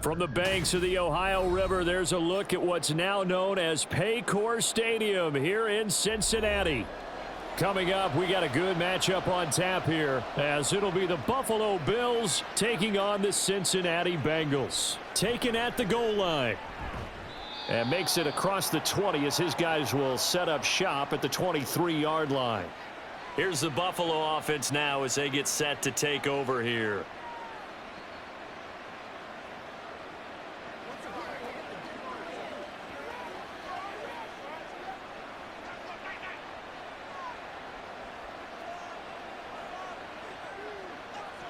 From the banks of the Ohio River, there's a look at what's now known as Paycor Stadium here in Cincinnati. Coming up, we got a good matchup on tap here, as it'll be the Buffalo Bills taking on the Cincinnati Bengals. Taken at the goal line. And makes it across the 20 as his guys will set up shop at the 23-yard line. Here's the Buffalo offense now as they get set to take over here.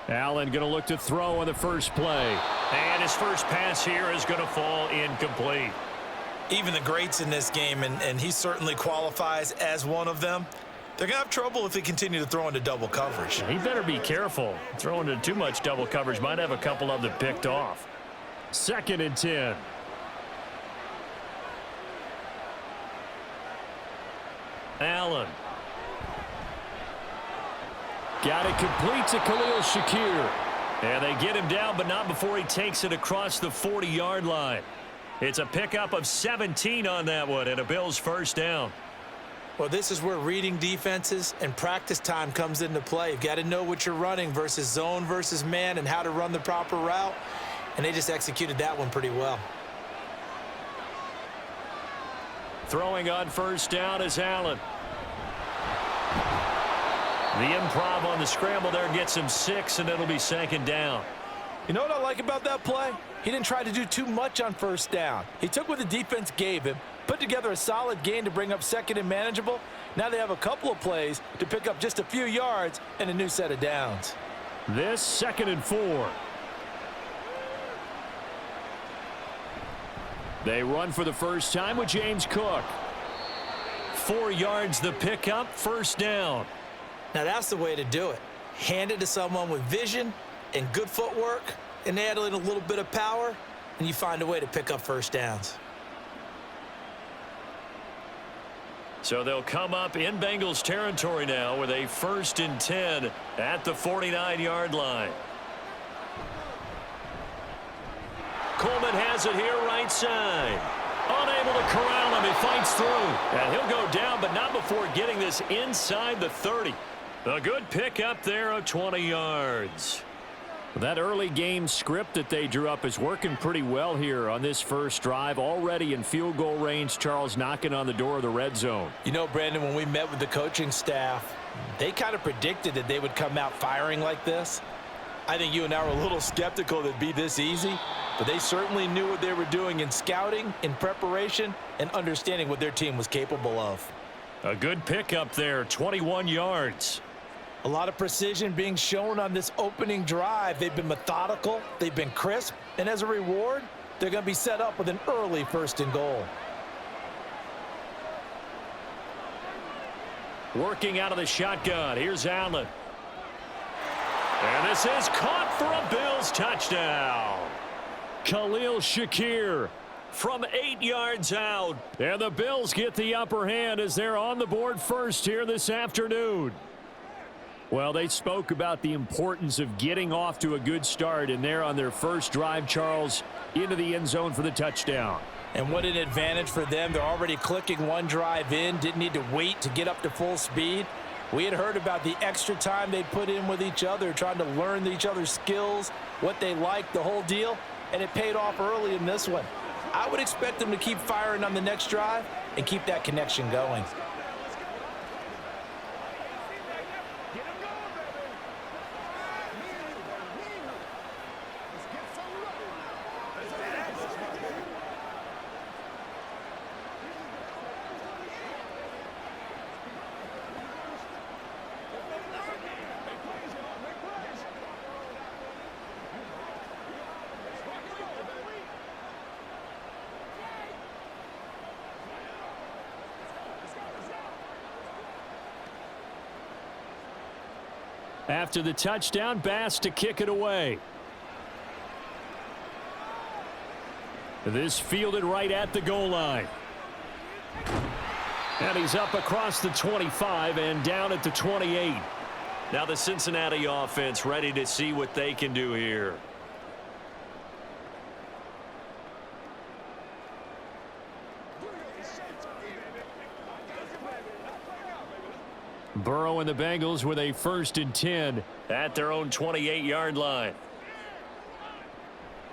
Allen going to look to throw on the first play. And his first pass here is going to fall incomplete. Even the greats in this game, and he certainly qualifies as one of them, they're going to have trouble if they continue to throw into double coverage. He better be careful. Throwing into too much double coverage might have a couple of them picked off. 2nd and 10. Allen. Got it complete to Khalil Shakir. And they get him down, but not before he takes it across the 40-yard line. It's a pickup of 17 on that one, and a Bills first down. Well, this is where reading defenses and practice time comes into play. You've got to know what you're running versus zone versus man and how to run the proper route. And they just executed that one pretty well. Throwing on first down is Allen. The improv on the scramble there gets him 6, and it'll be 2nd down. You know what I like about that play? He didn't try to do too much on first down. He took what the defense gave him, put together a solid gain to bring up 2nd and manageable. Now they have a couple of plays to pick up just a few yards and a new set of downs. This 2nd and 4. They run for the first time with James Cook. 4 yards the pickup, first down. Now that's the way to do it. Hand it to someone with vision and good footwork, and add in a little bit of power, and you find a way to pick up first downs. So they'll come up in Bengals territory now with a 1st and 10 at the 49-yard line. Coleman has it here right side. Unable to corral him. He fights through. And he'll go down, but not before getting this inside the 30. A good pickup there of 20 yards. That early game script that they drew up is working pretty well here on this first drive. Already in field goal range, Charles knocking on the door of the red zone. You know, Brandon, when we met with the coaching staff, they kind of predicted that they would come out firing like this. I think you and I were a little skeptical that it'd be this easy, but they certainly knew what they were doing in scouting, in preparation, and understanding what their team was capable of. A good pickup there, 21 yards. A lot of precision being shown on this opening drive. They've been methodical, they've been crisp, and as a reward, they're going to be set up with an early 1st and goal. Working out of the shotgun, here's Allen. And this is caught for a Bills touchdown. Khalil Shakir from 8 yards out. And the Bills get the upper hand as they're on the board first here this afternoon. Well, they spoke about the importance of getting off to a good start, and they're on their first drive, Charles, into the end zone for the touchdown. And what an advantage for them. They're already clicking one drive in, didn't need to wait to get up to full speed. We had heard about the extra time they put in with each other, trying to learn each other's skills, what they liked, the whole deal, and it paid off early in this one. I would expect them to keep firing on the next drive and keep that connection going. After the touchdown, Bass to kick it away. This fielded right at the goal line. And he's up across the 25 and down at the 28. Now the Cincinnati offense ready to see what they can do here. Burrow and the Bengals with a 1st and 10 at their own 28-yard line.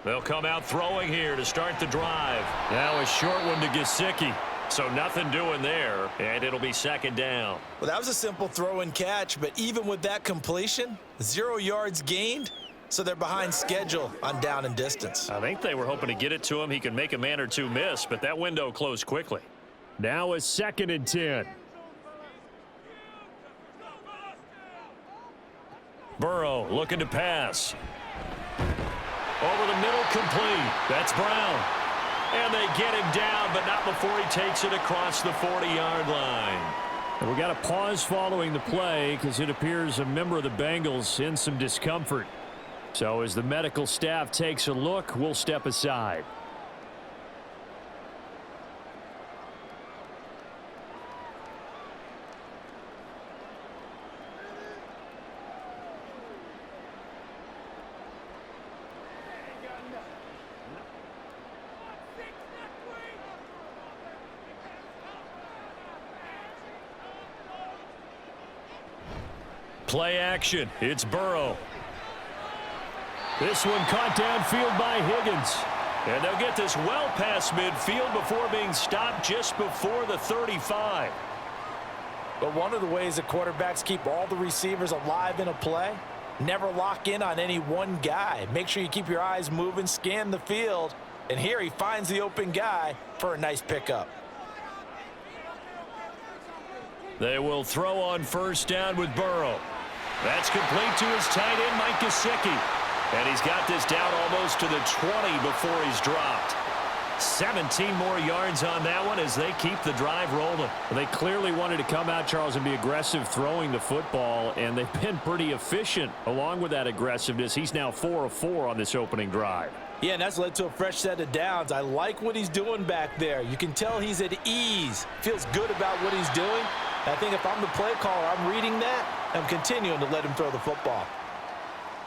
They'll come out throwing here to start the drive. Now a short one to Gesicki. So nothing doing there, and it'll be 2nd down. Well, that was a simple throw and catch, but even with that completion, 0 yards gained, so they're behind schedule on down and distance. I think they were hoping to get it to him. He could make a man or two miss, but that window closed quickly. Now a 2nd and 10. Burrow looking to pass. Over the middle, complete. That's Brown. And they get him down, but not before he takes it across the 40-yard line. And we got a pause following the play because it appears a member of the Bengals in some discomfort. So as the medical staff takes a look, we'll step aside. Play action. It's Burrow. This one caught downfield by Higgins. And they'll get this well past midfield before being stopped just before the 35. But one of the ways that quarterbacks keep all the receivers alive in a play, never lock in on any one guy. Make sure you keep your eyes moving, scan the field. And here he finds the open guy for a nice pickup. They will throw on 1st down with Burrow. That's complete to his tight end, Mike Gesicki. And he's got this down almost to the 20 before he's dropped. 17 more yards on that one as they keep the drive rolling. They clearly wanted to come out, Charles, and be aggressive throwing the football, and they've been pretty efficient along with that aggressiveness. He's now 4 of 4 on this opening drive. Yeah, and that's led to a fresh set of downs. I like what he's doing back there. You can tell he's at ease. Feels good about what he's doing. I think if I'm the play caller, I'm reading that. I'm continuing to let him throw the football.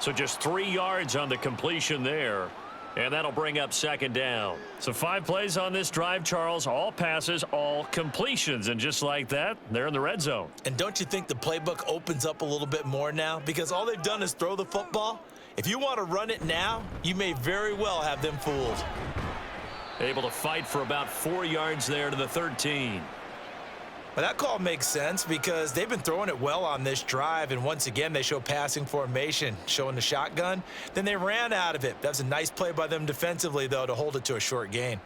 So just 3 yards on the completion there. And that'll bring up 2nd down. So 5 plays on this drive, Charles. All passes, all completions. And just like that, they're in the red zone. And don't you think the playbook opens up a little bit more now? Because all they've done is throw the football. If you want to run it now, you may very well have them fooled. Able to fight for about 4 yards there to the 13. Well, that call makes sense because they've been throwing it well on this drive, and once again, they show passing formation, showing the shotgun. Then they ran out of it. That's a nice play by them defensively, though, to hold it to a short gain.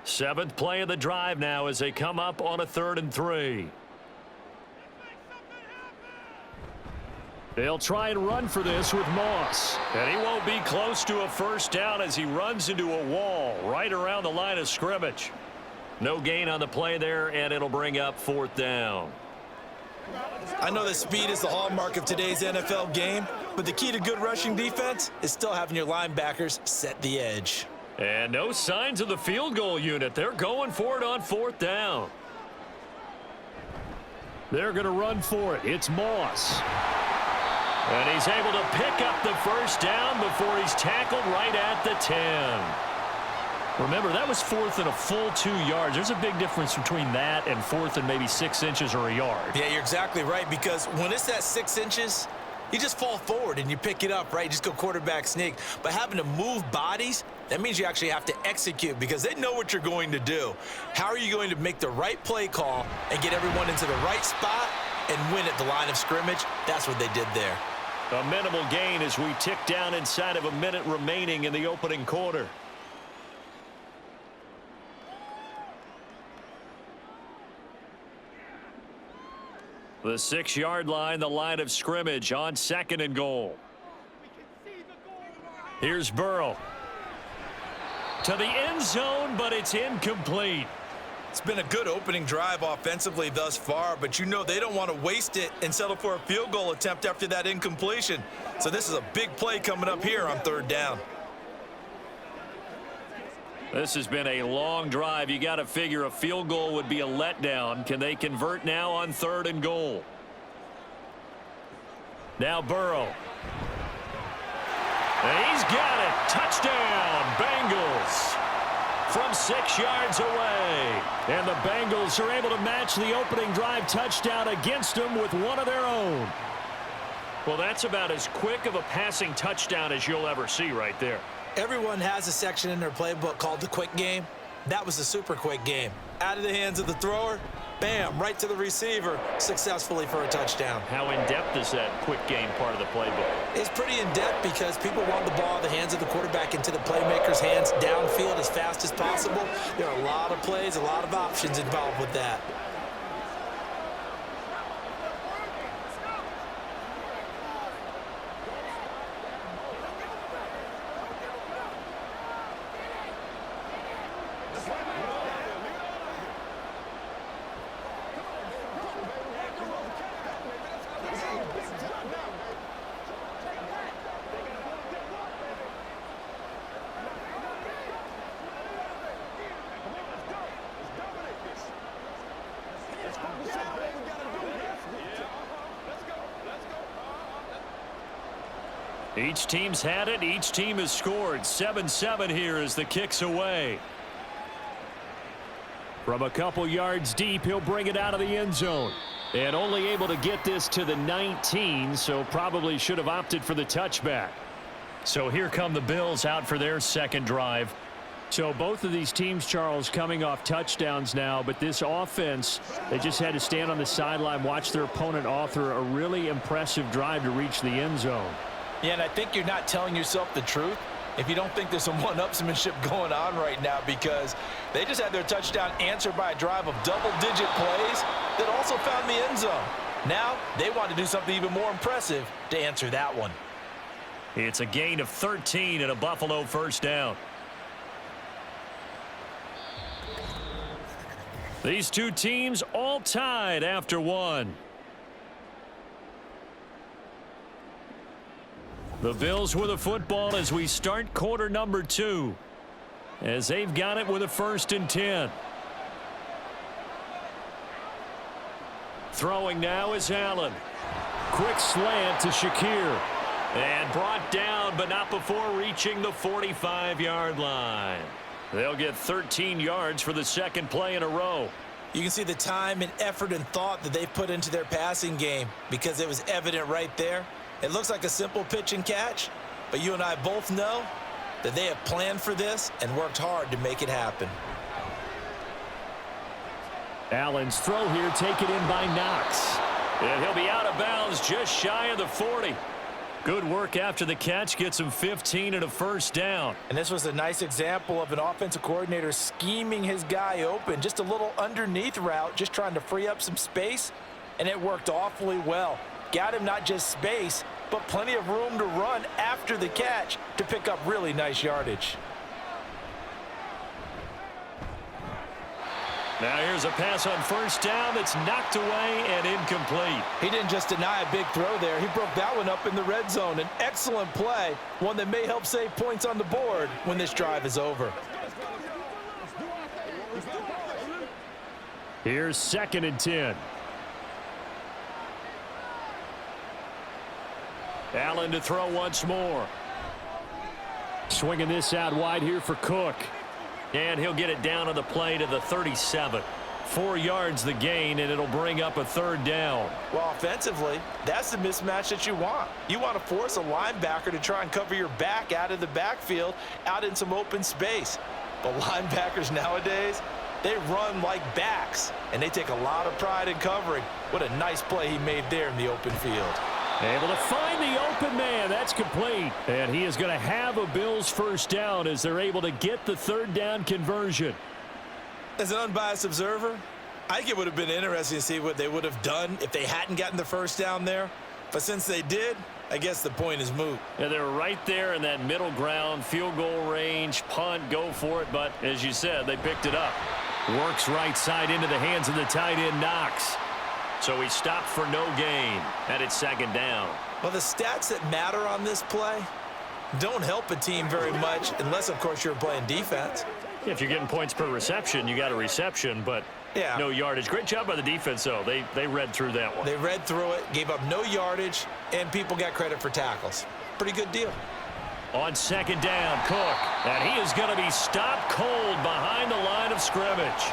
7th play of the drive now as they come up on a 3rd and 3. They'll try and run for this with Moss. And he won't be close to a 1st down as he runs into a wall right around the line of scrimmage. No gain on the play there, and it'll bring up 4th down. I know that speed is the hallmark of today's NFL game, but the key to good rushing defense is still having your linebackers set the edge. And no signs of the field goal unit. They're going for it on 4th down. They're going to run for it. It's Moss. And he's able to pick up the 1st down before he's tackled right at the 10. Remember, that was 4th and a full 2 yards. There's a big difference between that and 4th and maybe 6 inches or a yard. Yeah, you're exactly right, because when it's that 6 inches, you just fall forward and you pick it up, right? You just go quarterback sneak. But having to move bodies, that means you actually have to execute because they know what you're going to do. How are you going to make the right play call and get everyone into the right spot and win at the line of scrimmage? That's what they did there. A minimal gain as we tick down inside of a minute remaining in the opening quarter. The 6-yard line, the line of scrimmage on 2nd and goal. Here's Burrow. To the end zone, but it's incomplete. It's been a good opening drive offensively thus far, but you know they don't want to waste it and settle for a field goal attempt after that incompletion. So this is a big play coming up here on 3rd down. This has been a long drive. You got to figure a field goal would be a letdown. Can they convert now on 3rd and goal? Now Burrow. And he's got it. Touchdown, Bengals. from 6 yards away. And the Bengals are able to match the opening drive touchdown against them with one of their own. Well, that's about as quick of a passing touchdown as you'll ever see right there. Everyone has a section in their playbook called the quick game. That was the super quick game. Out of the hands of the thrower, bam, right to the receiver, successfully for a touchdown. How in-depth is that quick game part of the playbook? It's pretty in-depth because people want the ball in the hands of the quarterback into the playmaker's hands downfield as fast as possible. There are a lot of plays, a lot of options involved with that. Each team's had it. Each team has scored. 7-7 here as the kick's away. From a couple yards deep, he'll bring it out of the end zone. And only able to get this to the 19, so probably should have opted for the touchback. So here come the Bills out for their second drive. So both of these teams, Charles, coming off touchdowns now, but this offense, they just had to stand on the sideline, watch their opponent author a really impressive drive to reach the end zone. Yeah, and I think you're not telling yourself the truth if you don't think there's some one-upsmanship going on right now, because they just had their touchdown answered by a drive of double-digit plays that also found the end zone. Now they want to do something even more impressive to answer that one. It's a gain of 13 and a Buffalo first down. These two teams all tied after one. The Bills with a football as we start quarter number 2. As they've got it with a 1st and 10. Throwing now is Allen. Quick slant to Shakir. And brought down, but not before reaching the 45-yard line. They'll get 13 yards for the second play in a row. You can see the time and effort and thought that they've put into their passing game because it was evident right there. It looks like a simple pitch and catch, but you and I both know that they have planned for this and worked hard to make it happen. Allen's throw here taken in by Knox. And he'll be out of bounds just shy of the 40. Good work after the catch, gets him 15 and a first down. And this was a nice example of an offensive coordinator scheming his guy open. Just a little underneath route, just trying to free up some space, and it worked awfully well. Got him not just space, but plenty of room to run after the catch to pick up really nice yardage. Now here's a pass on first down that's knocked away and incomplete. He didn't just deny a big throw there. He broke that one up in the red zone. An excellent play, one that may help save points on the board when this drive is over. Here's 2nd and 10. Allen to throw once more. Swinging this out wide here for Cook. And he'll get it down on the play to the 37. 4 yards the gain, and it'll bring up a 3rd down. Well, offensively, that's the mismatch that you want. You want to force a linebacker to try and cover your back out of the backfield, out in some open space. But linebackers nowadays, they run like backs, and they take a lot of pride in covering. What a nice play he made there in the open field. Able to find the open man. That's complete. And he is going to have a Bills first down as they're able to get the 3rd down conversion. As an unbiased observer, I think it would have been interesting to see what they would have done if they hadn't gotten the first down there. But since they did, I guess the point is moot. And they're right there in that middle ground, field goal range, punt, go for it. But as you said, they picked it up. Works right side into the hands of the tight end, Knox. So he stopped for no gain, and it's 2nd down. Well, the stats that matter on this play don't help a team very much unless, of course, you're playing defense. If you're getting points per reception, you got a reception, but no yardage. Great job by the defense, though. They read through that one. They read through it, gave up no yardage, and people got credit for tackles. Pretty good deal. On second down, Cook. And he is going to be stopped cold behind the line of scrimmage.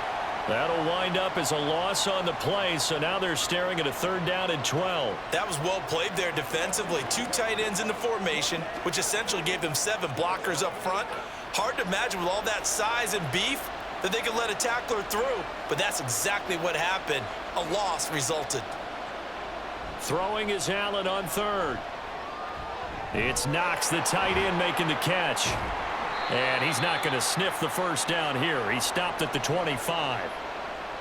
That'll wind up as a loss on the play, so now they're staring at a 3rd down and 12. That was well played there defensively. 2 tight ends in the formation, which essentially gave them 7 blockers up front. Hard to imagine with all that size and beef that they could let a tackler through, but that's exactly what happened. A loss resulted. Throwing is Allen on 3rd. It's Knox, the tight end, making the catch. And he's not going to sniff the 1st down here. He stopped at the 25.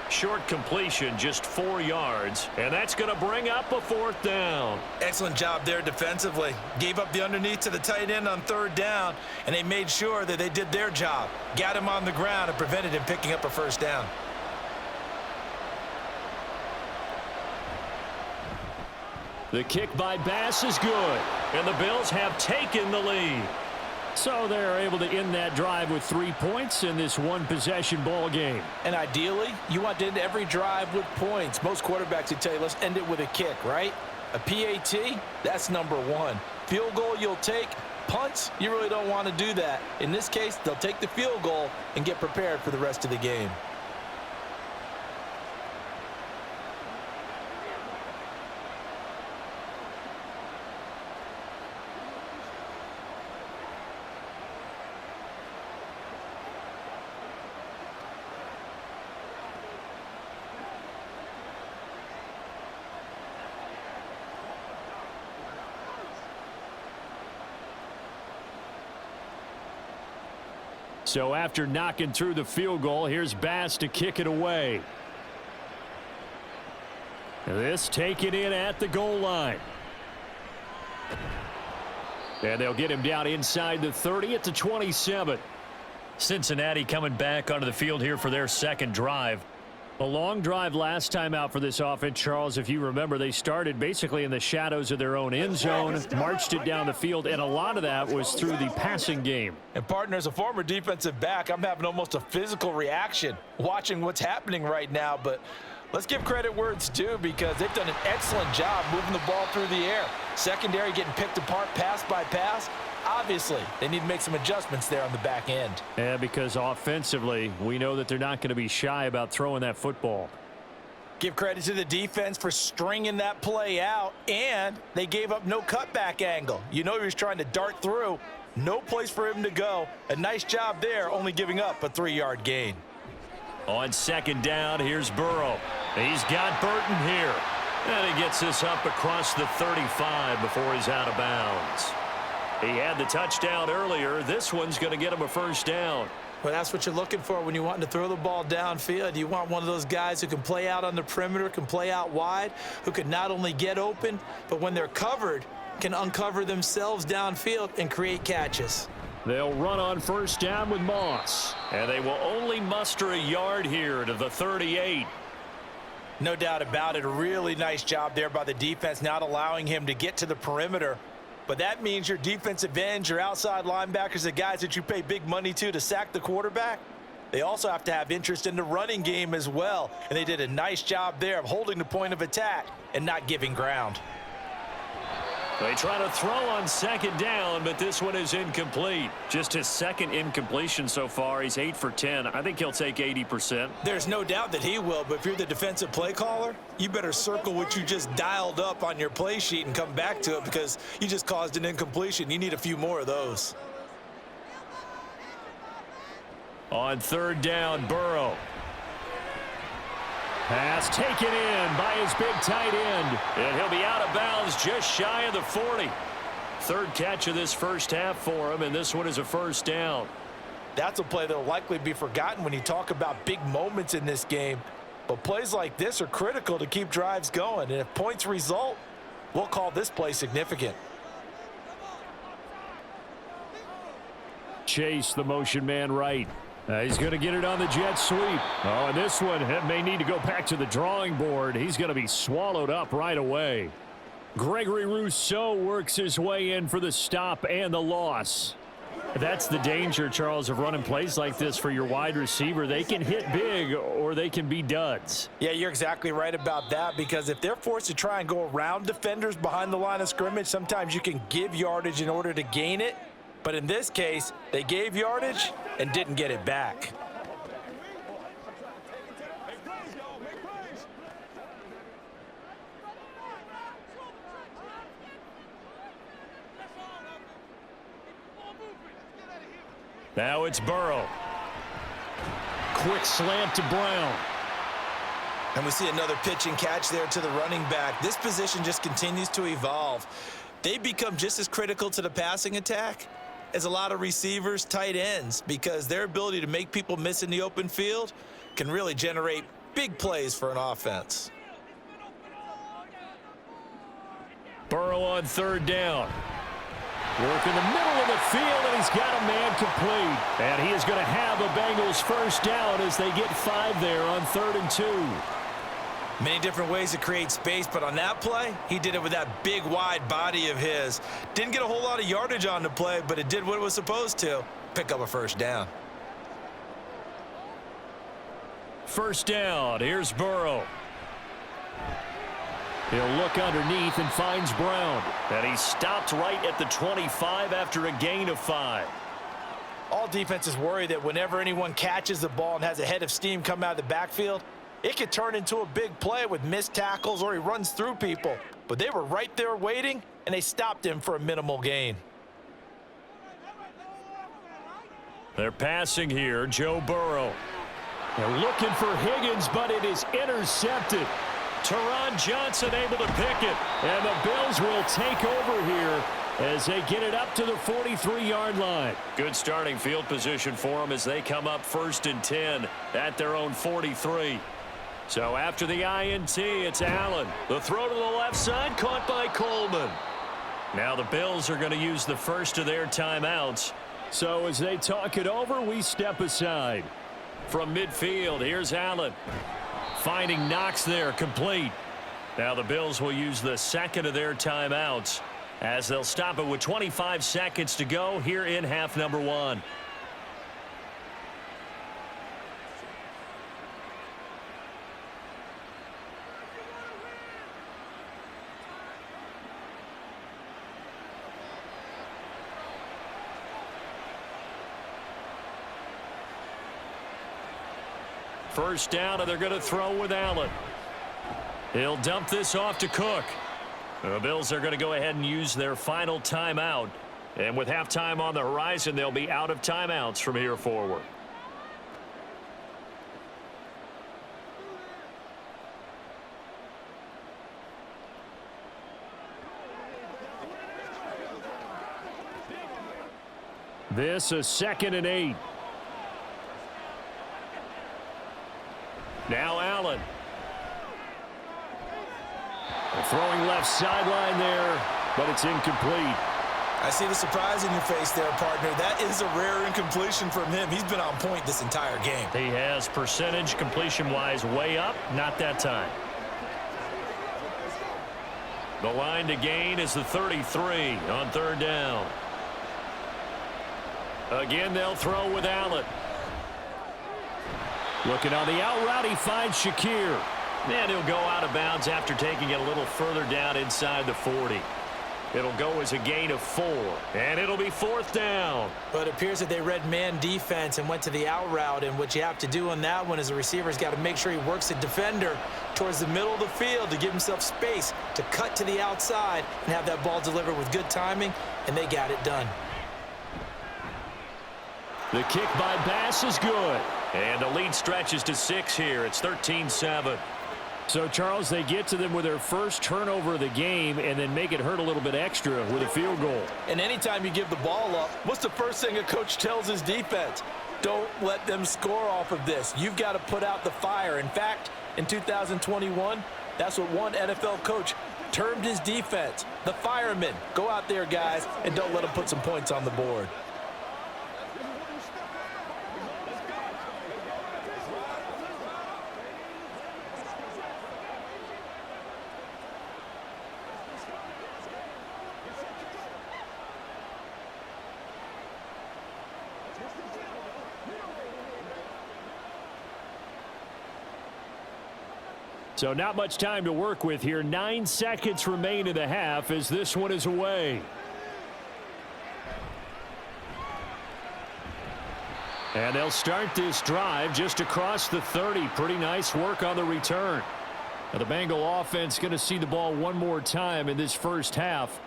Short completion, just 4 yards. And that's going to bring up a 4th down. Excellent job there defensively. Gave up the underneath to the tight end on 3rd down, and they made sure that they did their job. Got him on the ground and prevented him picking up a 1st down. The kick by Bass is good. And the Bills have taken the lead. So they're able to end that drive with 3 points in this one-possession ball game. And ideally, you want to end every drive with points. Most quarterbacks would tell you, let's end it with a kick, right? A PAT, that's number 1. Field goal you'll take. Punts, you really don't want to do that. In this case, they'll take the field goal and get prepared for the rest of the game. So after knocking through the field goal, here's Bass to kick it away. This taken in at the goal line. And they'll get him down inside the 30 at the 27. Cincinnati coming back onto the field here for their 2nd drive. A long drive last time out for this offense, Charles. If you remember, they started basically in the shadows of their own end zone, marched it down the field, and a lot of that was through the passing game. And, partner, as a former defensive back, I'm having almost a physical reaction watching what's happening right now. But let's give credit where it's due, because they've done an excellent job moving the ball through the air. Secondary getting picked apart pass by pass. Obviously, they need to make some adjustments there on the back end. Yeah, because offensively, we know that they're not going to be shy about throwing that football. Give credit to the defense for stringing that play out, and they gave up no cutback angle. You know he was trying to dart through. No place for him to go. A nice job there, only giving up a 3-yard gain. On 2nd down, here's Burrow. He's got Burton here. And he gets this up across the 35 before he's out of bounds. He had the touchdown earlier. This one's going to get him a 1st down. Well, that's what you're looking for when you want to throw the ball downfield. You want one of those guys who can play out on the perimeter, can play out wide, who can not only get open, but when they're covered, can uncover themselves downfield and create catches. They'll run on 1st down with Moss. And they will only muster a yard here to the 38. No doubt about it. A really nice job there by the defense, not allowing him to get to the perimeter. But that means your defensive ends, your outside linebackers, the guys that you pay big money to sack the quarterback, they also have to have interest in the running game as well. And they did a nice job there of holding the point of attack and not giving ground. They try to throw on 2nd down, but this one is incomplete. Just his 2nd incompletion so far. He's 8 for 10. I think he'll take 80%. There's no doubt that he will, but if you're the defensive play caller, you better circle what you just dialed up on your play sheet and come back to it, because you just caused an incompletion. You need a few more of those. On 3rd down, Burrow. Pass taken in by his big tight end. And he'll be out of bounds just shy of the 40. 3rd catch of this 1st half for him, and this one is a 1st down. That's a play that will likely be forgotten when you talk about big moments in this game. But plays like this are critical to keep drives going. And if points result, we'll call this play significant. Chase, the motion man right. He's going to get it on the jet sweep. Oh, and this one may need to go back to the drawing board. He's going to be swallowed up right away. Gregory Rousseau works his way in for the stop and the loss. That's the danger, Charles, of running plays like this for your wide receiver. They can hit big or they can be duds. Yeah, you're exactly right about that, because if they're forced to try and go around defenders behind the line of scrimmage, sometimes you can give yardage in order to gain it. But in this case, they gave yardage and didn't get it back. Now it's Burrow. Quick slant to Brown. And we see another pitch and catch there to the running back. This position just continues to evolve. They become just as critical to the passing attack as a lot of receivers, tight ends, because their ability to make people miss in the open field can really generate big plays for an offense. Burrow on third down. Work in the middle of the field, and he's got a man complete. And he is going to have a Bengals first down as they get 5 there on 3rd and 2. Many different ways to create space, but on that play, he did it with that big, wide body of his. Didn't get a whole lot of yardage on the play, but it did what it was supposed to, pick up a first down. First down, here's Burrow. He'll look underneath and finds Brown. And he stopped right at the 25 after a gain of 5. All defenses worry that whenever anyone catches the ball and has a head of steam come out of the backfield, it could turn into a big play with missed tackles or he runs through people. But they were right there waiting, and they stopped him for a minimal gain. They're passing here, Joe Burrow. They're looking for Higgins, but it is intercepted. Teron Johnson able to pick it, and the Bills will take over here as they get it up to the 43-yard line. Good starting field position for them as they come up 1st and 10 at their own 43. So after the INT, it's Allen. The throw to the left side, caught by Coleman. Now the Bills are going to use the first of their timeouts. So as they talk it over, we step aside. From midfield, here's Allen. Finding Knox there, complete. Now the Bills will use the second of their timeouts as they'll stop it with 25 seconds to go here in half number 1. First down, and they're going to throw with Allen. He'll dump this off to Cook. The Bills are going to go ahead and use their final timeout. And with halftime on the horizon, they'll be out of timeouts from here forward. This is 2nd and 8. Now Allen. Throwing left sideline there, but it's incomplete. I see the surprise in your face there, partner. That is a rare incompletion from him. He's been on point this entire game. He has percentage completion-wise way up, not that time. The line to gain is the 33 on 3rd down. Again, they'll throw with Allen. Looking on the out route, he finds Shakir. And he'll go out of bounds after taking it a little further down inside the 40. It'll go as a gain of 4, and it'll be 4th down. But it appears that they read man defense and went to the out route, and what you have to do on that one is the receiver's got to make sure he works the defender towards the middle of the field to give himself space to cut to the outside and have that ball delivered with good timing, and they got it done. The kick by Bass is good. And the lead stretches to 6 here. It's 13-7. So, Charles, they get to them with their first turnover of the game and then make it hurt a little bit extra with a field goal. And anytime you give the ball up, what's the first thing a coach tells his defense? Don't let them score off of this. You've got to put out the fire. In fact, in 2021, that's what one NFL coach termed his defense, the firemen. Go out there, guys, and don't let them put some points on the board. So not much time to work with here. 9 seconds remain in the half as this one is away. And they'll start this drive just across the 30. Pretty nice work on the return. Now the Bengal offense going to see the ball one more time in this first half.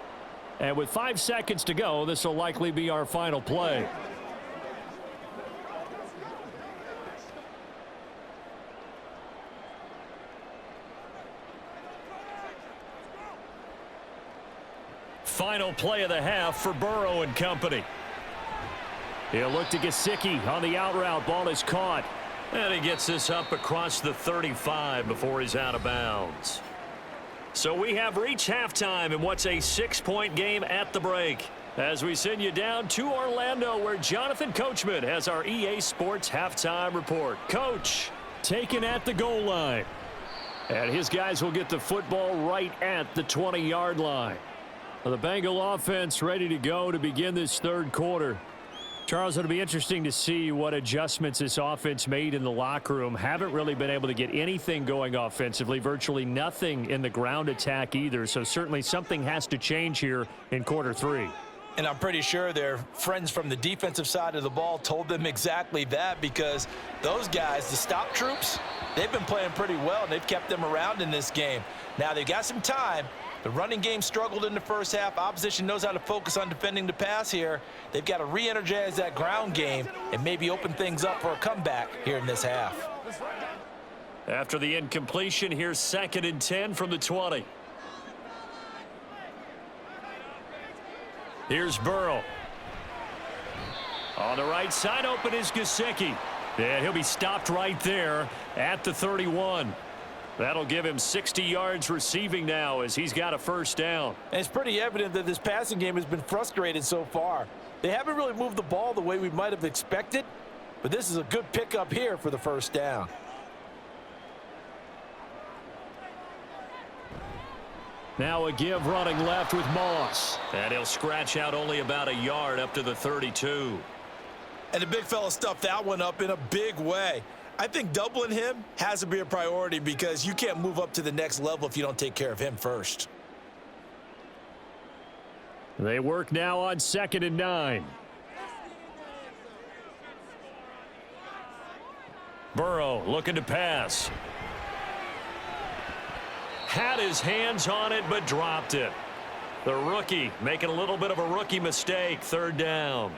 And with 5 seconds to go, this will likely be our final play. Final play of the half for Burrow and company. He'll look to Gesicki on the out route. Ball is caught. And he gets this up across the 35 before he's out of bounds. So we have reached halftime in what's a 6-point game at the break. As we send you down to Orlando, where Jonathan Coachman has our EA Sports halftime report. Coach, taken at the goal line. And his guys will get the football right at the 20-yard line. The Bengal offense ready to go to begin this third quarter. Charles, it'll be interesting to see what adjustments this offense made in the locker room. Haven't really been able to get anything going offensively, virtually nothing in the ground attack either. So certainly something has to change here in quarter three. And I'm pretty sure their friends from the defensive side of the ball told them exactly that, because those guys, the stop troops, they've been playing pretty well, and they've kept them around in this game. Now they've got some time. The running game struggled in the first half. Opposition knows how to focus on defending the pass here. They've got to re-energize that ground game and maybe open things up for a comeback here in this half. After the incompletion, here's 2nd and 10 from the 20. Here's Burrow. On the right side, open is Gesicki. And he'll be stopped right there at the 31. That'll give him 60 yards receiving now as he's got a first down. And it's pretty evident that this passing game has been frustrated so far. They haven't really moved the ball the way we might have expected, but this is a good pickup here for the first down. Now a give running left with Moss. And he'll scratch out only about a yard up to the 32. And the big fella stuffed that one up in a big way. I think doubling him has to be a priority, because you can't move up to the next level if you don't take care of him first. They work now on 2nd and 9. Burrow looking to pass. Had his hands on it but dropped it. The rookie making a little bit of a rookie mistake. 3rd down.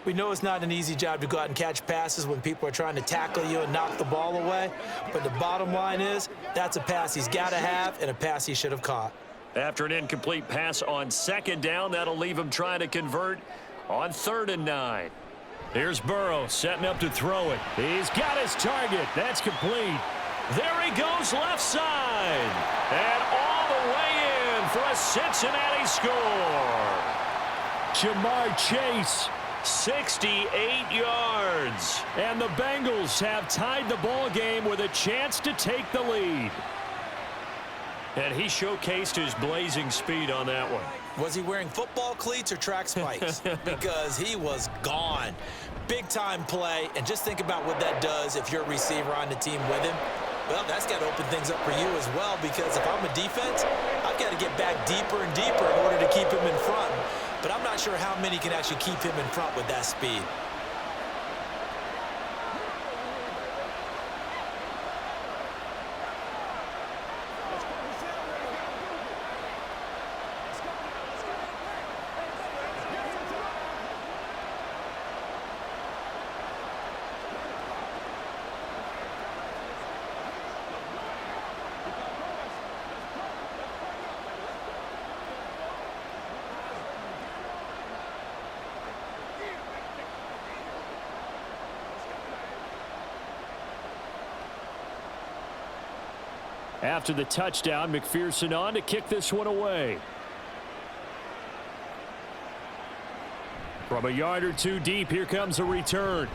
We know it's not an easy job to go out and catch passes when people are trying to tackle you and knock the ball away. But the bottom line is, that's a pass he's got to have and a pass he should have caught. After an incomplete pass on 2nd down, that'll leave him trying to convert on 3rd and 9. Here's Burrow setting up to throw it. He's got his target. That's complete. There he goes left side. And all the way in for a Cincinnati score. Jamar Chase. 68 yards. And the Bengals have tied the ball game with a chance to take the lead. And he showcased his blazing speed on that one. Was he wearing football cleats or track spikes? Because he was gone. Big time play. And just think about what that does if you're a receiver on the team with him. Well, that's got to open things up for you as well, because if I'm a defense, I've got to get back deeper and deeper in order to keep him in front. But I'm not sure how many can actually keep him in front with that speed. After the touchdown, McPherson on to kick this one away. From a yard or two deep, here comes a return.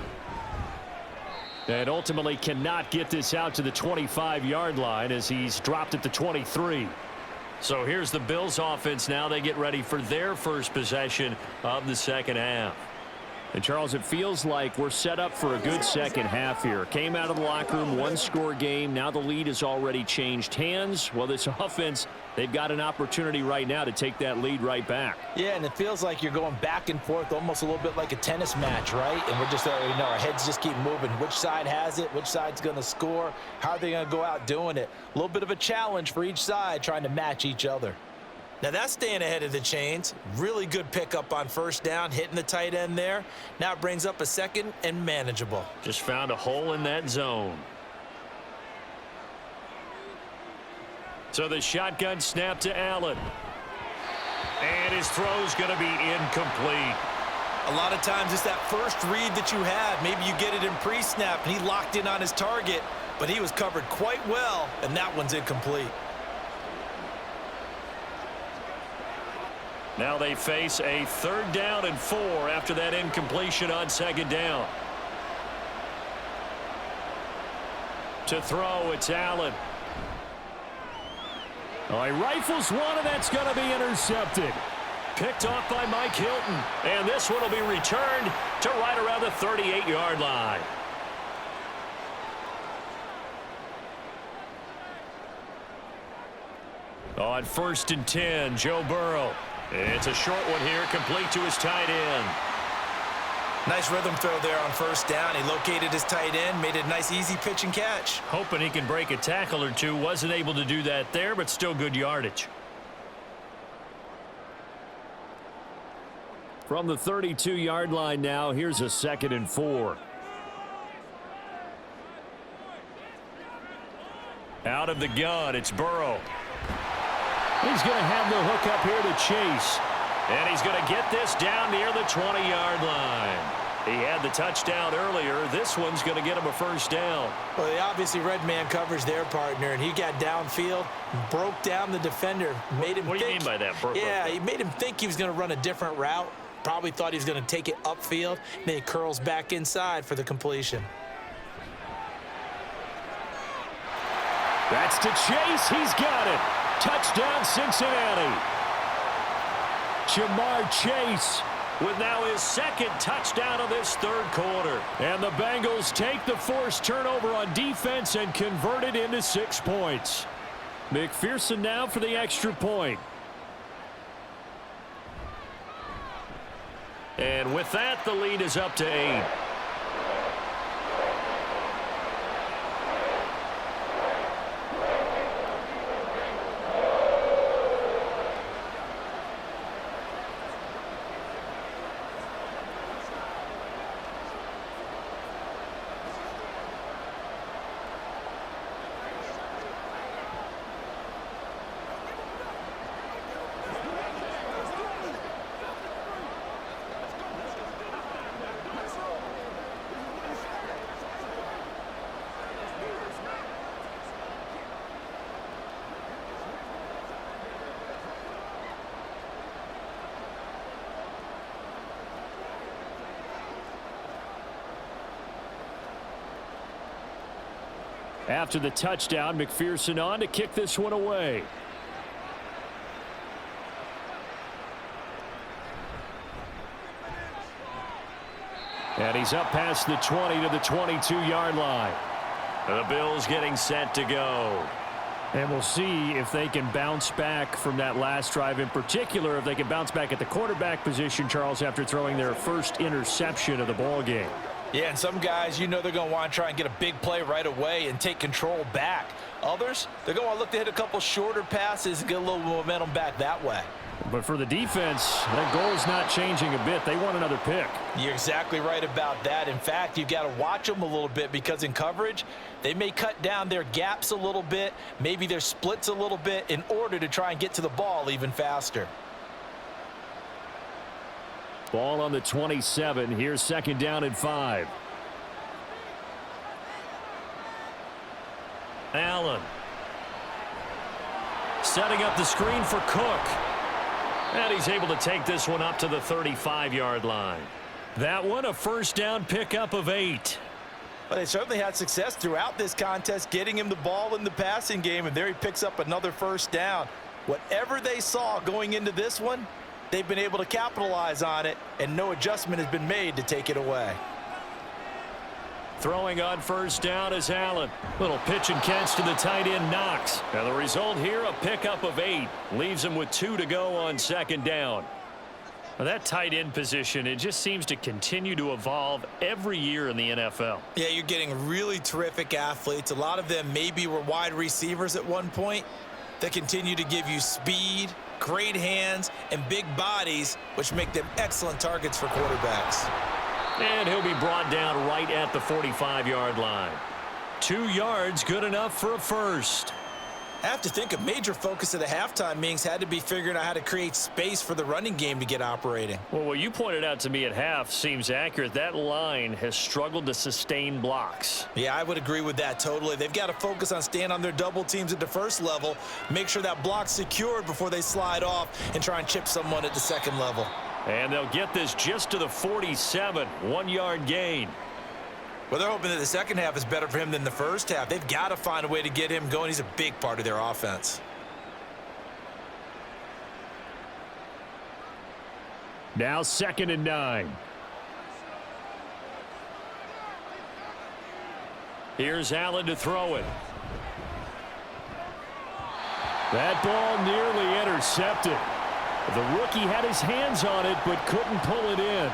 And ultimately cannot get this out to the 25-yard line as he's dropped at the 23. So here's the Bills offense now. They get ready for their first possession of the second half. And Charles, it feels like we're set up for a good second half here. Came out of the locker room, 1-score game. Now the lead has already changed hands. Well, this offense, they've got an opportunity right now to take that lead right back. Yeah, and it feels like you're going back and forth almost a little bit like a tennis match, right? And we're just, our heads just keep moving. Which side has it? Which side's going to score? How are they going to go out doing it? A little bit of a challenge for each side trying to match each other. Now that's staying ahead of the chains. Really good pickup on first down, hitting the tight end there. Now it brings up a second and manageable. Just found a hole in that zone. So the shotgun snap to Allen. And his throw's going to be incomplete. A lot of times it's that first read that you have. Maybe you get it in pre-snap and he locked in on his target, but he was covered quite well, and that one's incomplete. Now they face a 3rd down and 4 after that incompletion on 2nd down. To throw, it's Allen. Oh, he rifles one, and that's going to be intercepted. Picked off by Mike Hilton. And this one will be returned to right around the 38-yard line. On 1st and 10, Joe Burrow. It's a short one here, complete to his tight end. Nice rhythm throw there on first down. He located his tight end, made a nice easy pitch and catch. Hoping he can break a tackle or two. Wasn't able to do that there, but still good yardage. From the 32-yard line now, here's a 2nd and 4. Out of the gun, it's Burrow. He's going to have the hook up here to Chase. And he's going to get this down near the 20-yard line. He had the touchdown earlier. This one's going to get him a first down. Well, they obviously red man covers their partner, and he got downfield, broke down the defender, made him What do you mean by that? Yeah, he made him think he was going to run a different route. Probably thought he was going to take it upfield. Then he curls back inside for the completion. That's to Chase. He's got it. Touchdown, Cincinnati. Jamar Chase with now his 2nd touchdown of this 3rd quarter. And the Bengals take the forced turnover on defense and convert it into 6 points. McPherson now for the extra point. And with that, the lead is up to 8. After the touchdown, McPherson on to kick this one away. And he's up past the 20 to the 22-yard line. The Bills getting set to go. And we'll see if they can bounce back from that last drive, in particular if they can bounce back at the quarterback position, Charles, after throwing their first interception of the ball game. Yeah, and some guys, they're going to want to try and get a big play right away and take control back. Others, they're going to look to hit a couple shorter passes and get a little momentum back that way. But for the defense, that goal is not changing a bit. They want another pick. You're exactly right about that. In fact, you've got to watch them a little bit because in coverage, they may cut down their gaps a little bit, maybe their splits a little bit in order to try and get to the ball even faster. Ball on the 27. Here's 2nd down and 5. Allen. Setting up the screen for Cook. And he's able to take this one up to the 35-yard line. That one a first down pickup of 8. Well, they certainly had success throughout this contest, getting him the ball in the passing game, and there he picks up another first down. Whatever they saw going into this one, they've been able to capitalize on it, and no adjustment has been made to take it away. Throwing on first down is Allen. Little pitch and catch to the tight end, Knox. And the result here, a pickup of 8. Leaves him with 2 to go on second down. Well, that tight end position, it just seems to continue to evolve every year in the NFL. Yeah, you're getting really terrific athletes. A lot of them maybe were wide receivers at one point. They continue to give you speed, great hands, and big bodies, which make them excellent targets for quarterbacks. And he'll be brought down right at the 45-yard line. 2 yards, good enough for a first. I have to think a major focus of the halftime meetings had to be figuring out how to create space for the running game to get operating. Well, what you pointed out to me at half seems accurate. That line has struggled to sustain blocks. Yeah, I would agree with that totally. They've got to focus on staying on their double teams at the first level, make sure that block's secured before they slide off and try and chip someone at the second level. And they'll get this just to the 47, 1-yard gain. Well, they're hoping that the second half is better for him than the first half. They've got to find a way to get him going. He's a big part of their offense. Now 2nd and 9. Here's Allen to throw it. That ball nearly intercepted. The rookie had his hands on it but couldn't pull it in.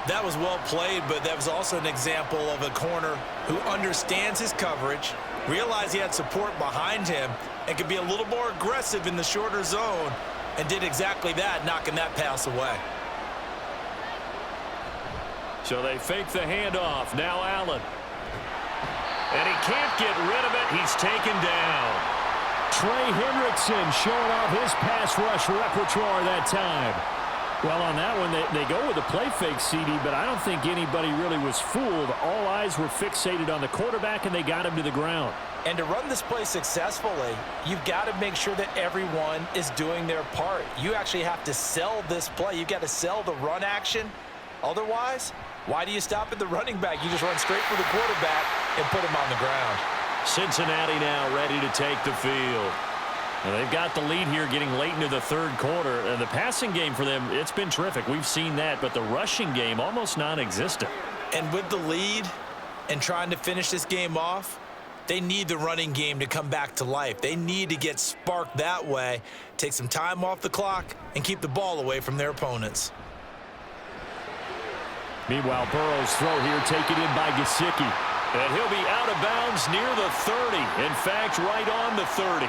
That was well played, but that was also an example of a corner who understands his coverage, realized he had support behind him, and could be a little more aggressive in the shorter zone, and did exactly that, knocking that pass away. So they fake the handoff. Now Allen. And he can't get rid of it. He's taken down. Trey Hendrickson showing off his pass rush repertoire that time. Well, on that one, they go with a play fake, CD, but I don't think anybody really was fooled. All eyes were fixated on the quarterback, and they got him to the ground. And to run this play successfully, you've got to make sure that everyone is doing their part. You actually have to sell this play. You've got to sell the run action. Otherwise, why do you stop at the running back? You just run straight for the quarterback and put him on the ground. Cincinnati now ready to take the field. And they've got the lead here getting late into the third quarter. And the passing game for them, it's been terrific. We've seen that, but the rushing game almost non-existent. And with the lead and trying to finish this game off, they need the running game to come back to life. They need to get sparked that way, take some time off the clock, and keep the ball away from their opponents. Meanwhile, Burrow's throw here taken in by Gesicki. And he'll be out of bounds near the 30. In fact, right on the 30.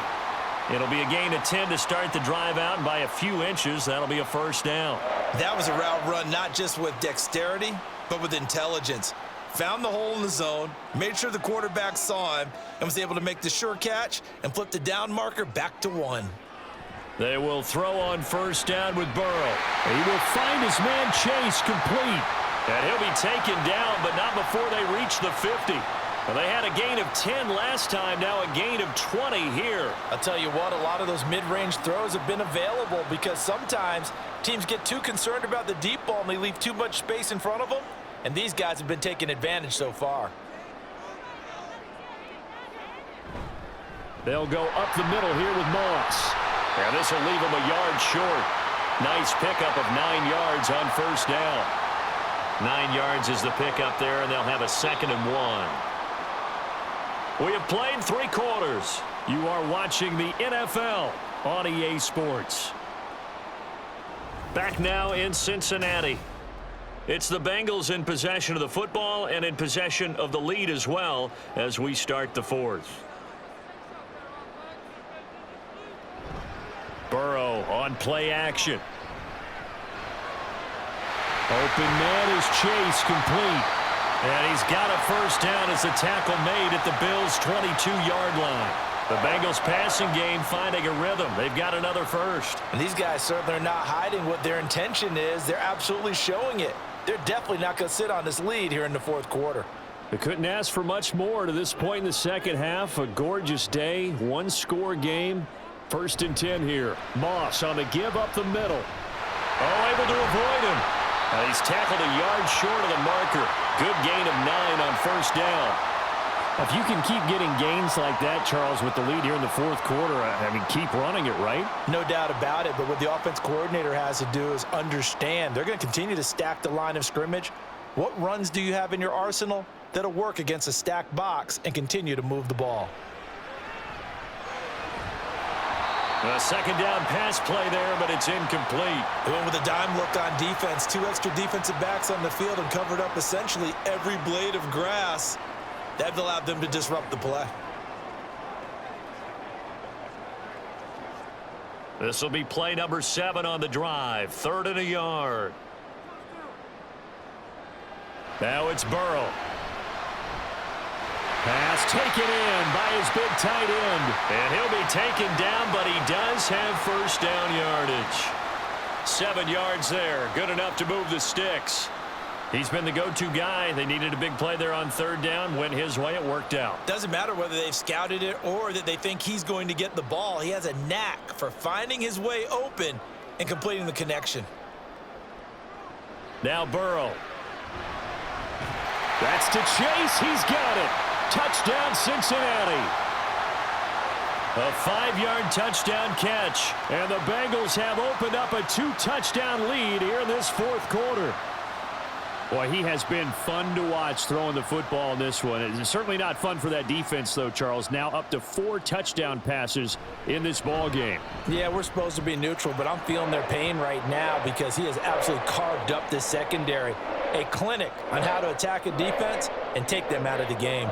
It'll be a gain of 10 to start the drive out, and by a few inches, that'll be a first down. That was a route run not just with dexterity, but with intelligence. Found the hole in the zone, made sure the quarterback saw him, and was able to make the sure catch and flip the down marker back to 1. They will throw on first down with Burrow. He will find his man Chase complete. And he'll be taken down, but not before they reach the 50. Well, they had a gain of 10 last time, now a gain of 20 here. I'll tell you what, a lot of those mid-range throws have been available because sometimes teams get too concerned about the deep ball and they leave too much space in front of them, and these guys have been taking advantage so far. They'll go up the middle here with Moss. And this will leave them a yard short. Nice pickup of 9 yards on first down. 9 yards is the pickup there, and they'll have a 2nd and 1. We have played 3 quarters. You are watching the NFL on EA Sports. Back now in Cincinnati. It's the Bengals in possession of the football and in possession of the lead as well as we start the 4th. Burrow on play action. Open man is Chase, complete. And he's got a first down as the tackle made at the Bills' 22-yard line. The Bengals passing game finding a rhythm. They've got another first. And these guys certainly are not hiding what their intention is. They're absolutely showing it. They're definitely not going to sit on this lead here in the 4th quarter. They couldn't ask for much more to this point in the second half. A gorgeous day, 1-score game. 1st and 10 here. Moss on the give up the middle. Oh, able to avoid him. He's tackled a yard short of the marker. Good gain of 9 on first down. If you can keep getting gains like that, Charles, with the lead here in the 4th quarter, I mean, keep running it, right? No doubt about it, but what the offense coordinator has to do is understand. They're going to continue to stack the line of scrimmage. What runs do you have in your arsenal? that'll work against a stacked box and continue to move the ball. A second down pass play there, but it's incomplete. They went with a dime look on defense. 2 extra defensive backs on the field and covered up essentially every blade of grass. That allowed them to disrupt the play. This will be play number 7 on the drive. 3rd and a yard. Now it's Burrow. Pass taken in by his big tight end. And he'll be taken down, but he does have first down yardage. 7 yards there. Good enough to move the sticks. He's been the go-to guy. They needed a big play there on 3rd down. Went his way. It worked out. Doesn't matter whether they've scouted it or that they think he's going to get the ball. He has a knack for finding his way open and completing the connection. Now Burrow. That's to Chase. He's got it. Touchdown, Cincinnati. A 5-yard touchdown catch. And the Bengals have opened up a 2-touchdown lead here in this 4th quarter. Boy, he has been fun to watch throwing the football in this one. It's certainly not fun for that defense, though, Charles. Now up to 4 touchdown passes in this ball game. Yeah, we're supposed to be neutral, but I'm feeling their pain right now because he has absolutely carved up this secondary. A clinic on how to attack a defense and take them out of the game.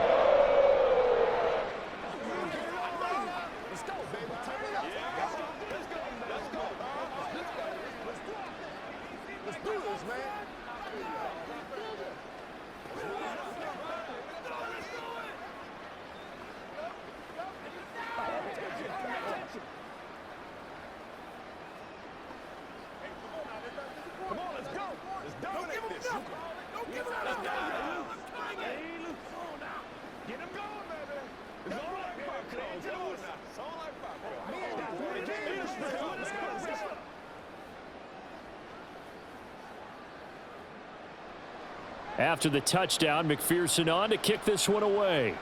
After the touchdown, McPherson on to kick this one away.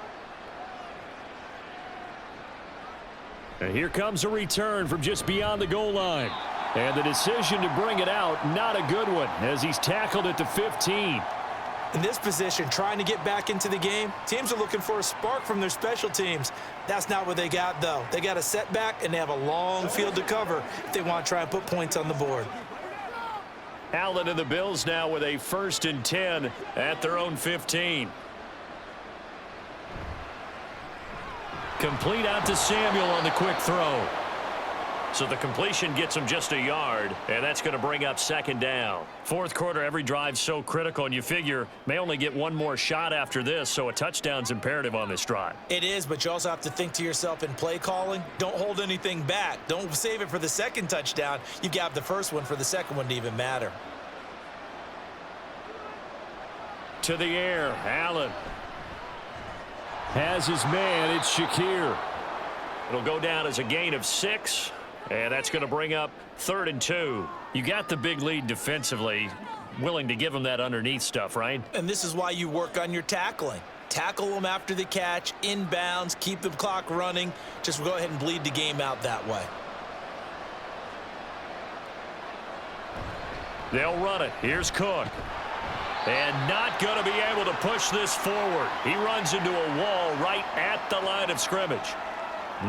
And here comes a return from just beyond the goal line. And the decision to bring it out, not a good one, as he's tackled at the 15. In this position, trying to get back into the game, teams are looking for a spark from their special teams. That's not what they got, though. They got a setback, and they have a long field to cover if they want to try and put points on the board. Allen and the Bills now with a 1st and 10 at their own 15. Complete out to Samuel on the quick throw. So the completion gets him just a yard, and that's going to bring up 2nd down. 4th quarter, every drive so critical, and you figure may only get one more shot after this, so a touchdown's imperative on this drive. It is, but you also have to think to yourself in play calling, don't hold anything back. Don't save it for the 2nd touchdown. You've got the 1st one for the 2nd one to even matter. To the air, Allen has his man. It's Shakir. It'll go down as a gain of 6. And that's going to bring up 3rd and 2. You got the big lead defensively. Willing to give them that underneath stuff, right? And this is why you work on your tackling. Tackle them after the catch, inbounds, keep the clock running. Just go ahead and bleed the game out that way. They'll run it. Here's Cook. And not going to be able to push this forward. He runs into a wall right at the line of scrimmage.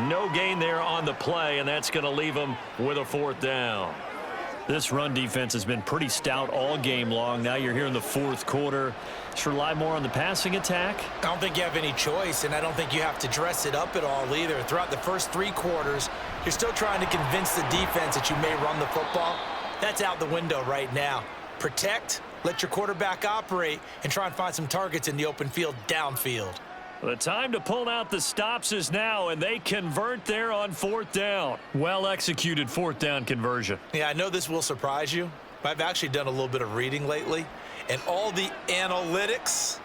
No gain there on the play, and that's going to leave him with a 4th down. This run defense has been pretty stout all game long. Now you're here in the 4th quarter. Just rely more on the passing attack. I don't think you have any choice, and I don't think you have to dress it up at all either. Throughout the first 3 quarters, you're still trying to convince the defense that you may run the football. That's out the window right now. Protect, let your quarterback operate, and try and find some targets in the open field downfield. The time to pull out the stops is now, and they convert there on 4th down. Well-executed 4th down conversion. Yeah, I know this will surprise you. I've actually done a little bit of reading lately, and all the analytics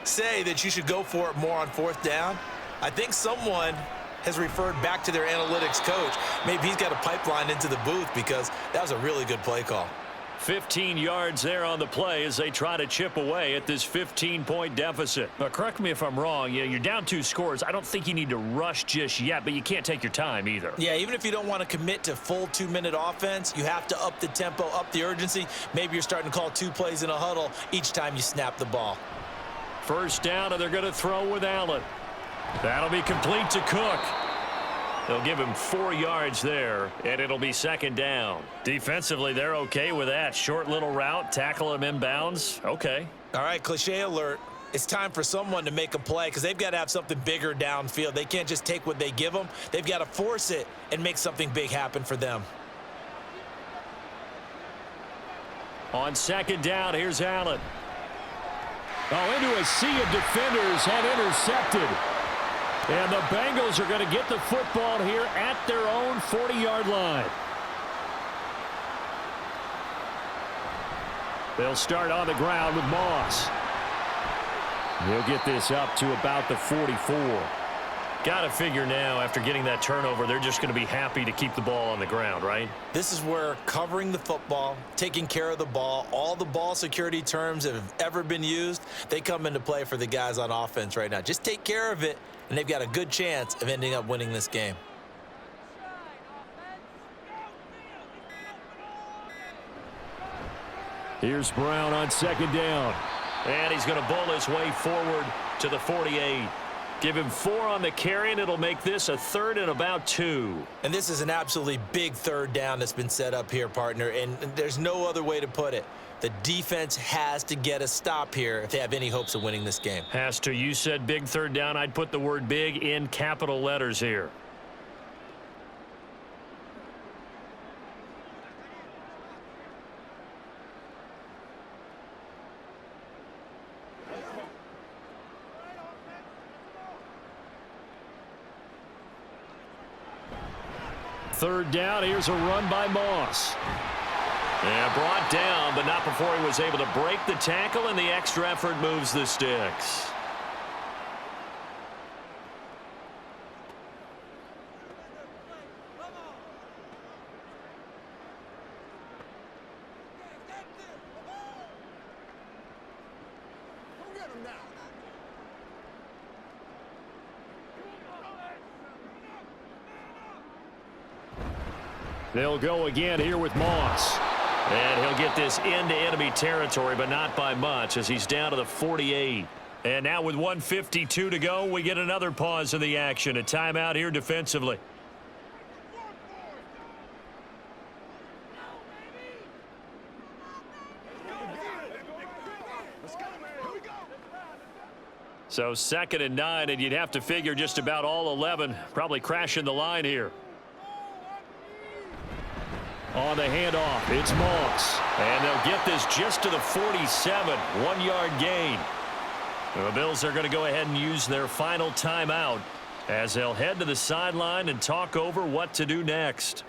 say that you should go for it more on 4th down. I think someone has referred back to their analytics coach. Maybe he's got a pipeline into the booth because that was a really good play call. 15 yards there on the play as they try to chip away at this 15-point deficit. Now, correct me if I'm wrong. You're down 2 scores. I don't think you need to rush just yet, but you can't take your time either. Yeah, even if you don't want to commit to full 2-minute offense, you have to up the tempo, up the urgency. Maybe you're starting to call 2 plays in a huddle each time you snap the ball. First down, and they're going to throw with Allen. That'll be complete to Cook. They'll give him 4 yards there, and it'll be second down. Defensively, they're okay with that. Short little route, tackle him inbounds. Okay. All right, cliche alert. It's time for someone to make a play because they've got to have something bigger downfield. They can't just take what they give them. They've got to force it and make something big happen for them. On second down, here's Allen. Oh, into a sea of defenders and intercepted. And the Bengals are going to get the football here at their own 40-yard line. They'll start on the ground with Moss. He'll get this up to about the 44. Got to figure now, after getting that turnover, they're just going to be happy to keep the ball on the ground, right? This is where covering the football, taking care of the ball, all the ball security terms that have ever been used, they come into play for the guys on offense right now. Just take care of it, and they've got a good chance of ending up winning this game. Here's Brown on second down. And he's going to bowl his way forward to the 48. Give him 4 on the carry, and it'll make this a 3rd and about 2. And this is an absolutely big third down that's been set up here, partner, and there's no other way to put it. The defense has to get a stop here if they have any hopes of winning this game. Has to. You said big third down. I'd put the word big in capital letters here. Third down, here's a run by Moss. And brought down, but not before he was able to break the tackle, and the extra effort moves the sticks. They'll go again here with Moss. And he'll get this into enemy territory, but not by much, as he's down to the 48. And now with 1:52 to go, we get another pause in the action. A timeout here defensively. So 2nd and 9, and you'd have to figure just about all 11 probably crashing the line here. On the handoff, it's Moss. And they'll get this just to the 47, 1-yard gain. The Bills are going to go ahead and use their final timeout as they'll head to the sideline and talk over what to do next.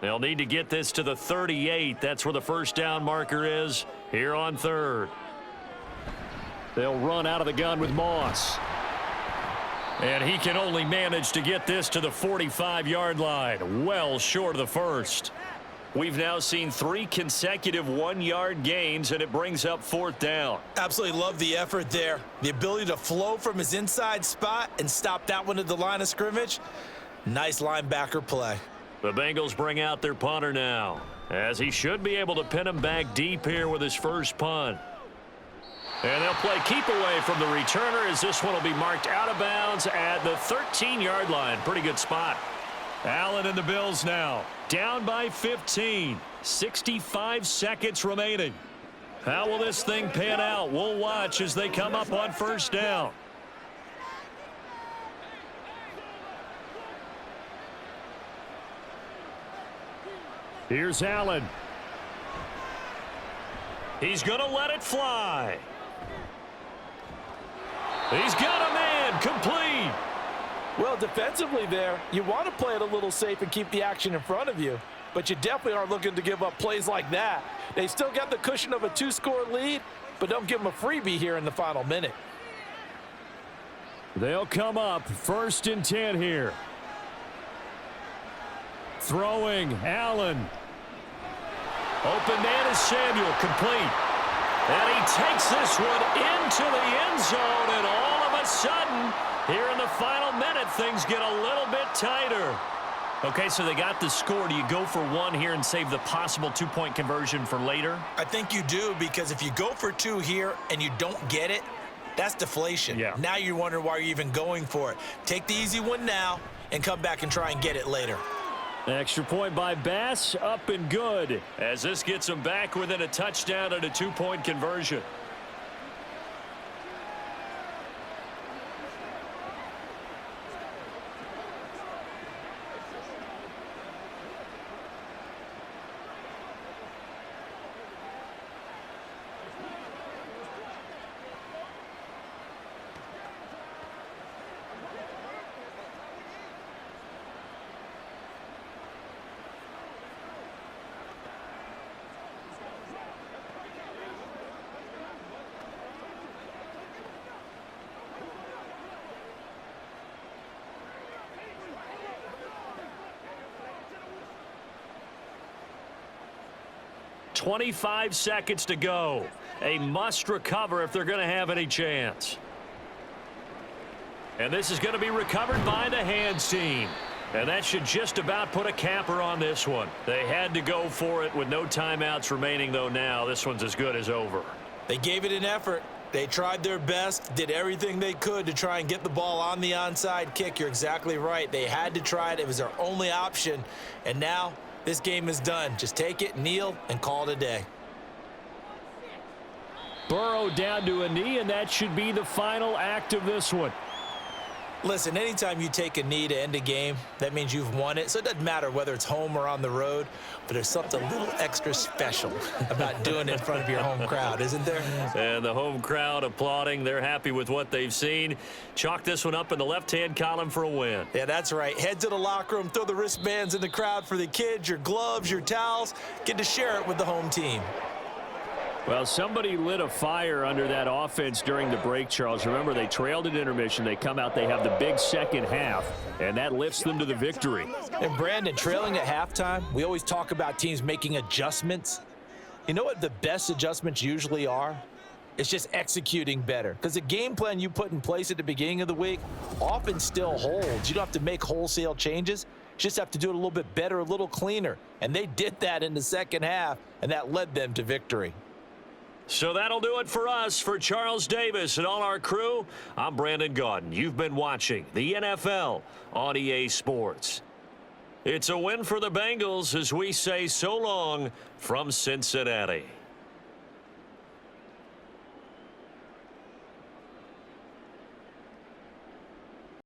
They'll need to get this to the 38. That's where the first down marker is here on 3rd. They'll run out of the gun with Moss. And he can only manage to get this to the 45-yard line, well short of the first. We've now seen 3 consecutive 1-yard gains, and it brings up 4th down. Absolutely love the effort there. The ability to flow from his inside spot and stop that one at the line of scrimmage. Nice linebacker play. The Bengals bring out their punter now, as he should be able to pin him back deep here with his first punt. And they'll play keep away from the returner, as this one will be marked out of bounds at the 13-yard line. Pretty good spot. Allen and the Bills now down by 15. 65 seconds remaining. How will this thing pan out? We'll watch as they come up on first down. Here's Allen. He's going to let it fly. He's got a man complete. Well, defensively there, you want to play it a little safe and keep the action in front of you, but you definitely aren't looking to give up plays like that. They still got the cushion of a 2-score lead, but don't give them a freebie here in the final minute. They'll come up 1st and 10 here. Throwing, Allen. Open man is Samuel, complete. And he takes this one into the end zone, and all of a sudden, here in the final minute, things get a little bit tighter. Okay, so they got the score. Do you go for one here and save the possible two-point conversion for later? I think you do, because if you go for two here and you don't get it, that's deflation. Yeah. Now you're wondering why you're even going for it. Take the easy one now and come back and try and get it later. Extra point by Bass, up and good, as this gets them back within a touchdown and a two-point conversion. .25 seconds to go. A must recover if they're going to have any chance. And this is going to be recovered by the hands team. And that should just about put a capper on this one. They had to go for it with no timeouts remaining, though. Now this one's as good as over. They gave it an effort. They tried their best, did everything they could to try and get the ball on the onside kick. You're exactly right. They had to try it. It was their only option. And now this game is done. Just take it, kneel, and call it a day. Burrow down to a knee, and that should be the final act of this one. Listen, anytime you take a knee to end a game, that means you've won it. So it doesn't matter whether it's home or on the road, but there's something a little extra special about doing it in front of your home crowd, isn't there? And the home crowd applauding. They're happy with what they've seen. Chalk this one up in the left-hand column for a win. Yeah, that's right. Head to the locker room, throw the wristbands in the crowd for the kids, your gloves, your towels. Get to share it with the home team. Well, somebody lit a fire under that offense during the break, Charles. Remember, they trailed at intermission. They come out, they have the big second half, and that lifts them to the victory. And, Brandon, trailing at halftime, we always talk about teams making adjustments. You know what the best adjustments usually are? It's just executing better. Because the game plan you put in place at the beginning of the week often still holds. You don't have to make wholesale changes. You just have to do it a little bit better, a little cleaner. And they did that in the second half, and that led them to victory. So that'll do it for us. For Charles Davis and all our crew, I'm Brandon Gaudin. You've been watching the NFL on EA Sports. It's a win for the Bengals as we say so long from Cincinnati.